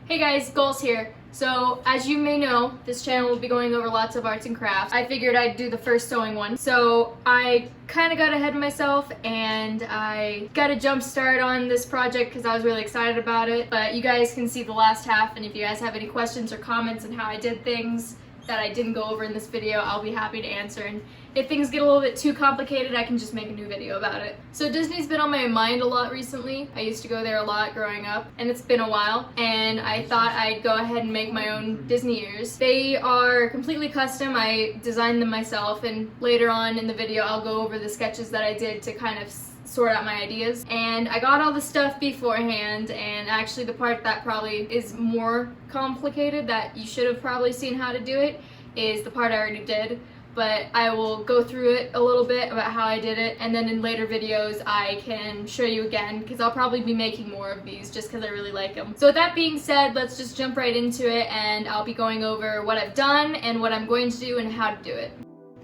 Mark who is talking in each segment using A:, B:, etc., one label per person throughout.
A: Hey guys, Goals here. So, as you may know, this channel will be going over lots of arts and crafts. I figured I'd do the first sewing one. So, I kind of got ahead of myself and I got a jump start on this project because I was really excited about it. But you guys can see the last half, and if you guys have any questions or comments on how I did things that I didn't go over in this video, I'll be happy to answer. And if things get a little bit too complicated, I can just make a new video about it. So Disney's been on my mind a lot recently. I used to go there a lot growing up, and it's been a while, and I thought I'd go ahead and make my own Disney ears. They are completely custom. I designed them myself, and later on in the video I'll go over the sketches that I did to kind of sort out my ideas. And I got all the stuff beforehand, and actually the part that probably is more complicated that you should have probably seen how to do it is the part I already did. But I will go through it a little bit about how I did it, and then in later videos I can show you again because I'll probably be making more of these just because I really like them. So with that being said, let's just jump right into it, and I'll be going over what I've done and what I'm going to do and how to do it.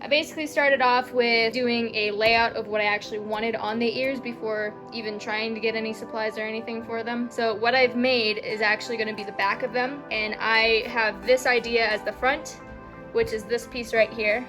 A: I basically started off with doing a layout of what I actually wanted on the ears before even trying to get any supplies or anything for them. So what I've made is actually going to be the back of them, and I have this idea as the front, which is this piece right here.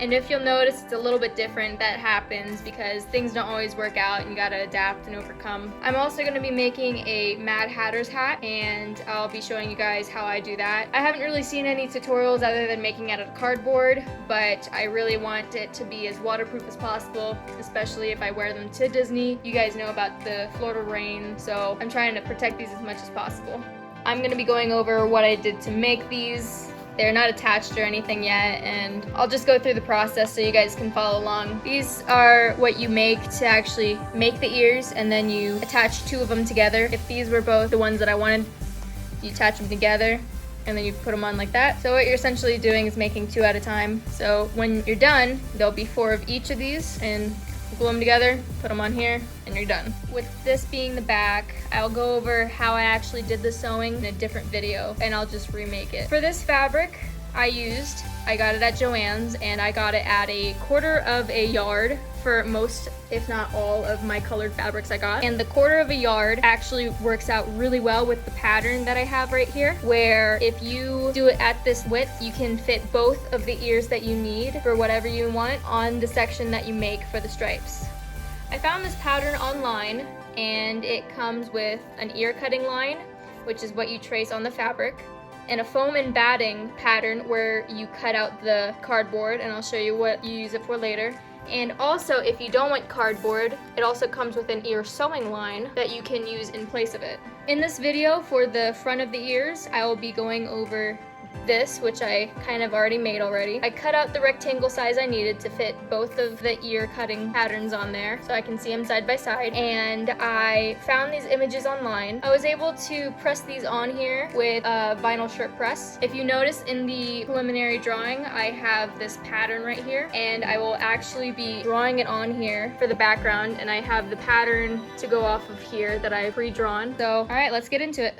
A: And if you'll notice, it's a little bit different. That happens because things don't always work out and you gotta adapt and overcome. I'm also gonna be making a Mad Hatter's hat, and I'll be showing you guys how I do that. I haven't really seen any tutorials other than making out of cardboard, but I really want it to be as waterproof as possible, especially if I wear them to Disney. You guys know about the Florida rain, so I'm trying to protect these as much as possible. I'm gonna be going over what I did to make these. They're not attached or anything yet, and I'll just go through the process so you guys can follow along. These are what you make to actually make the ears, and then you attach two of them together. If these were both the ones that I wanted, you attach them together and then you put them on like that. So what you're essentially doing is making two at a time. So when you're done, there'll be four of each of these, and glue them together, put them on here, and you're done. With this being the back, I'll go over how I actually did the sewing in a different video, and I'll just remake it. For this fabric, I got it at Joann's, and I got it at 1/4 yard for most, if not all, of my colored fabrics I got. And the 1/4 yard actually works out really well with the pattern that I have right here, where if you do it at this width, you can fit both of the ears that you need for whatever you want on the section that you make for the stripes. I found this pattern online, and it comes with an ear cutting line, which is what you trace on the fabric, and a foam and batting pattern where you cut out the cardboard, and I'll show you what you use it for later. And also, if you don't want cardboard, it also comes with an ear sewing line that you can use in place of it. In this video, for the front of the ears, I will be going over this, which I kind of already made already. I cut out the rectangle size I needed to fit both of the ear cutting patterns on there so I can see them side by side, and I found these images online. I was able to press these on here with a vinyl strip press. If you notice in the preliminary drawing, I have this pattern right here, and I will actually be drawing it on here for the background, and I have the pattern to go off of here that I've pre-drawn. So, alright, let's get into it.